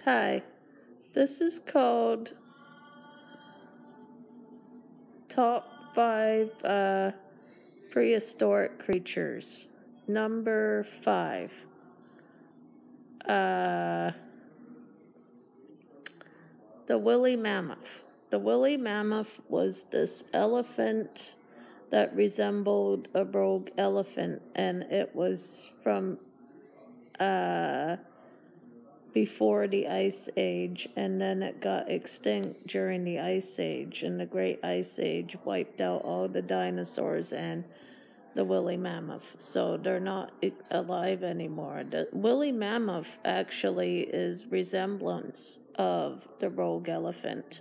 Hi, this is called Top 5 Prehistoric Creatures. Number 5. The woolly mammoth. The woolly mammoth was this elephant that resembled a rogue elephant, and it was from before the Ice Age, and then it got extinct during the Ice Age, and the Great Ice Age wiped out all the dinosaurs and the woolly mammoth, so they're not alive anymore. The woolly mammoth actually is resemblance of the rogue elephant,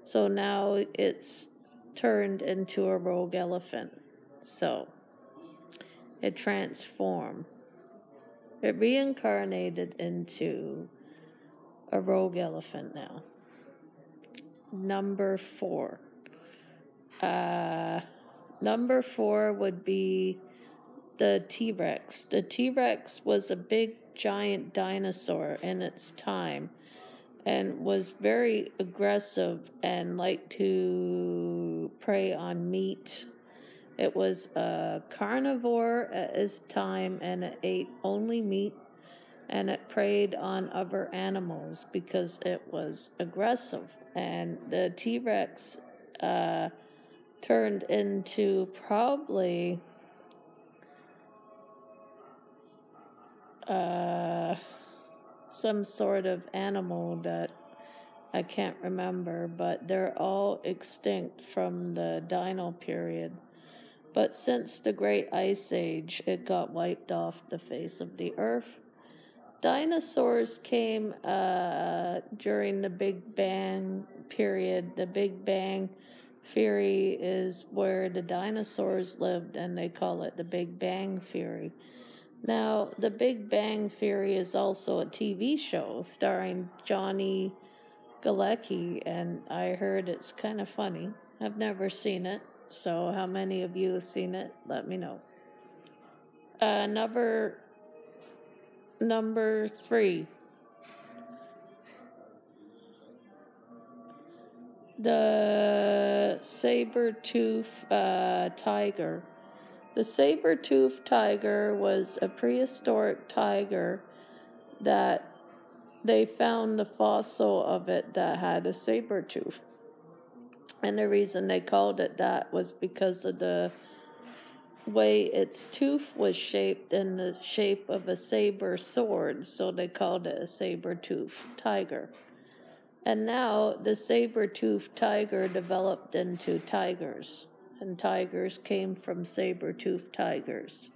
so now it's turned into a rogue elephant, so it transformed. It reincarnated into a rogue elephant now. Number 4. Number 4 would be the T-Rex. The T-Rex was a big, giant dinosaur in its time and was very aggressive and liked to prey on meat. It was a carnivore at its time, and it ate only meat, and it preyed on other animals because it was aggressive. And the T-Rex turned into probably some sort of animal that I can't remember, but they're all extinct from the dino period. But since the Great Ice Age, it got wiped off the face of the earth. Dinosaurs came during the Big Bang period. The Big Bang Theory is where the dinosaurs lived, and they call it the Big Bang Theory. Now, the Big Bang Theory is also a TV show starring Johnny Galecki, and I heard it's kind of funny. I've never seen it, so how many of you have seen it? Let me know. Number 3. The saber-toothed tiger. The saber-toothed tiger was a prehistoric tiger that they found the fossil of it that had a saber tooth. And the reason they called it that was because of the way its tooth was shaped in the shape of a saber sword, so they called it a saber-toothed tiger. And now the saber-toothed tiger developed into tigers, and tigers came from saber-toothed tigers.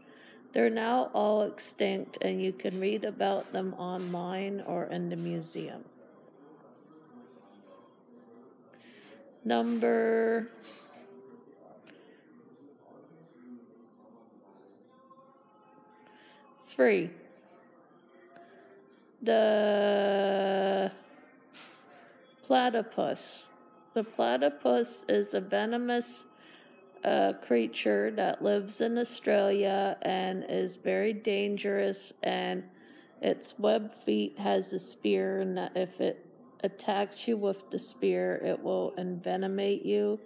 They're now all extinct, and you can read about them online or in the museum. Number 3. The platypus. The platypus is a venomous creature that lives in Australia and is very dangerous, and its web feet has a spear, and that if it attacks you with the spear, it will envenomate you.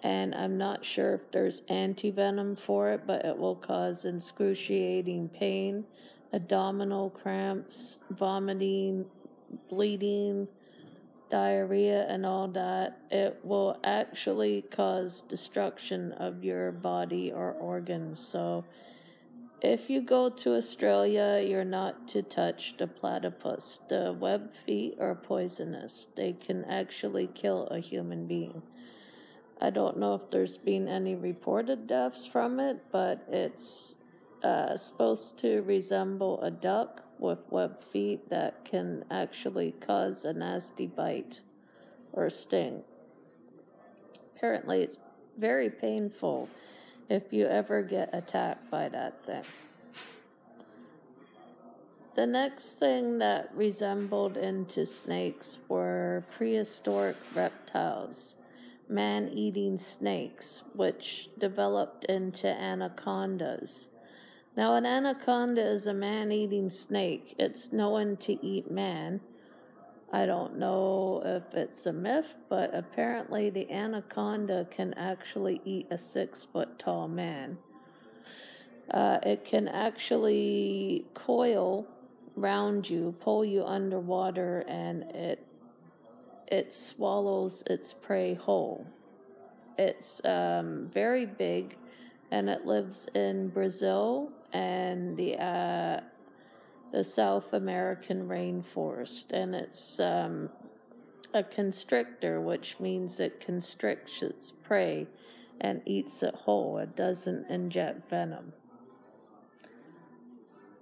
And I'm not sure if there's antivenom for it, but it will cause excruciating pain, abdominal cramps, vomiting, bleeding, diarrhea, and all that. It will actually cause destruction of your body or organs. So if you go to Australia, you're not to touch the platypus. The web feet are poisonous. They can actually kill a human being. I don't know if there's been any reported deaths from it, but it's supposed to resemble a duck with web feet that can actually cause a nasty bite or sting. Apparently, it's very painful if you ever get attacked by that thing. The next thing that resembled into snakes were prehistoric reptiles, man-eating snakes, which developed into anacondas. Now, an anaconda is a man-eating snake. It's known to eat man, I don't know if it's a myth, but apparently the anaconda can actually eat a 6-foot tall man. It can actually coil round you, pull you underwater, and it swallows its prey whole. It's very big, and it lives in Brazil and the South American rainforest, and it's a constrictor, which means it constricts its prey and eats it whole. It doesn't inject venom.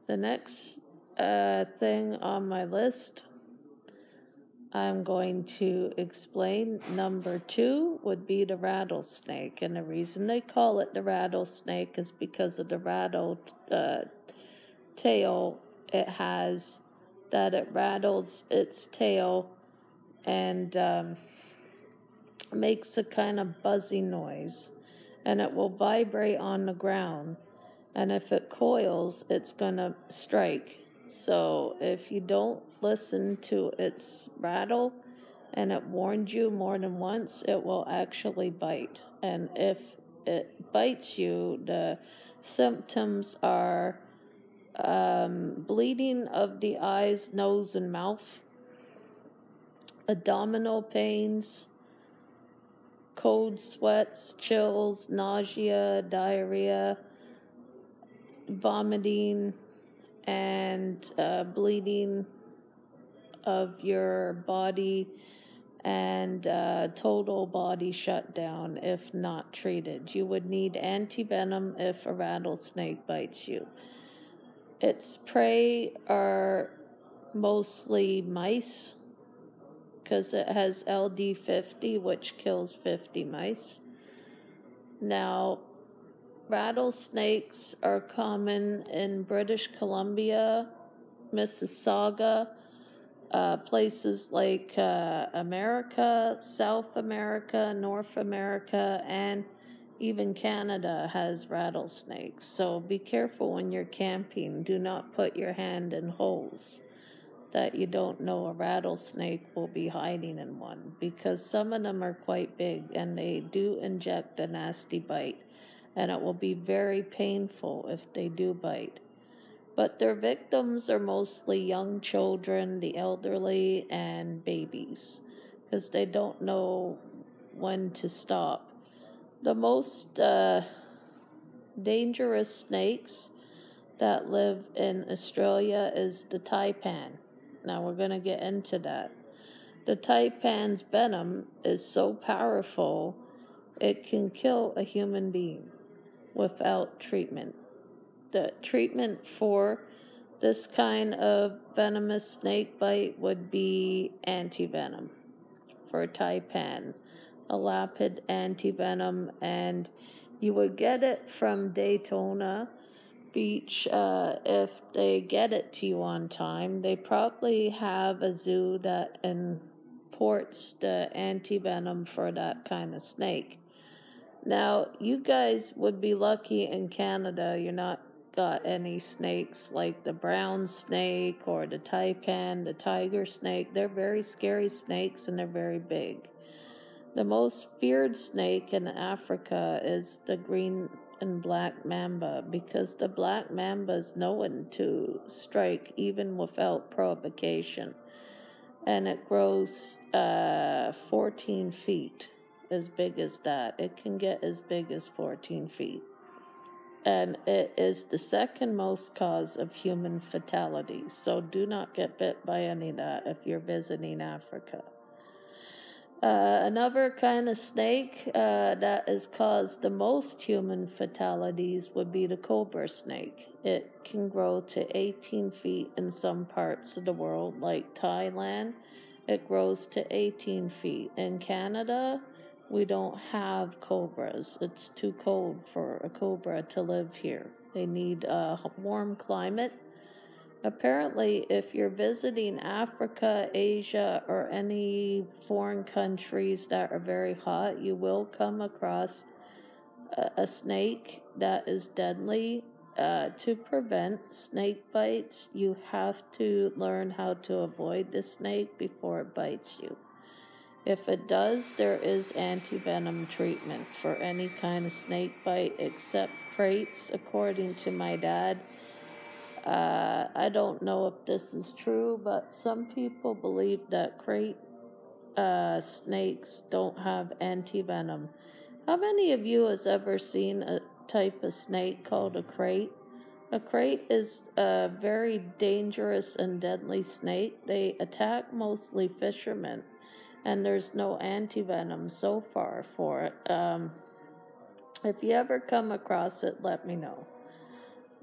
The next thing on my list, I'm going to explain. Number 2 would be the rattlesnake. And the reason they call it the rattlesnake is because of the rattle tail it has, that it rattles its tail and makes a kind of buzzy noise. And it will vibrate on the ground. And if it coils, it's going to strike. So if you don't listen to its rattle and it warned you more than once, it will actually bite. And if it bites you, the symptoms are bleeding of the eyes, nose, and mouth, abdominal pains, cold sweats, chills, nausea, diarrhea, vomiting, and bleeding of your body, and total body shutdown if not treated. You would need antivenom if a rattlesnake bites you. Its prey are mostly mice, because it has LD50, which kills 50 mice. Now, rattlesnakes are common in British Columbia, Mississauga, places like America, South America, North America, and even Canada has rattlesnakes. So be careful when you're camping. Do not put your hand in holes that you don't know a rattlesnake will be hiding in one, because some of them are quite big and they do inject a nasty bite, and it will be very painful if they do bite. But their victims are mostly young children, the elderly, and babies, because they don't know when to stop. The most dangerous snakes that live in Australia is the taipan. Now we're going to get into that. The taipan's venom is so powerful, it can kill a human being without treatment. The treatment for this kind of venomous snake bite would be antivenom for taipan, a lapid antivenom, and you would get it from Daytona Beach if they get it to you on time. They probably have a zoo that imports the antivenom for that kind of snake. Now, you guys would be lucky in Canada. You're not got any snakes like the brown snake or the taipan, the tiger snake. They're very scary snakes and they're very big. The most feared snake in Africa is the green and black mamba, because the black mamba is known to strike even without provocation, and it grows 14 feet, as big as that. It can get as big as 14 feet, and it is the second most cause of human fatalities. So do not get bit by any of that if you're visiting Africa. Another kind of snake that has caused the most human fatalities would be the cobra snake. It can grow to 18 feet in some parts of the world, like Thailand. It grows to 18 feet. In Canada, we don't have cobras. It's too cold for a cobra to live here. They need a warm climate. Apparently, if you're visiting Africa, Asia, or any foreign countries that are very hot, you will come across a snake that is deadly. to prevent snake bites, you have to learn how to avoid the snake before it bites you. If it does, there is antivenom treatment for any kind of snake bite except crates, according to my dad. I don't know if this is true, but some people believe that crate snakes don't have antivenom. How many of you has ever seen a type of snake called a crate? A crate is a very dangerous and deadly snake. They attack mostly fishermen, and there's no antivenom so far for it. If you ever come across it, let me know.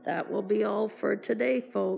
That will be all for today, folks.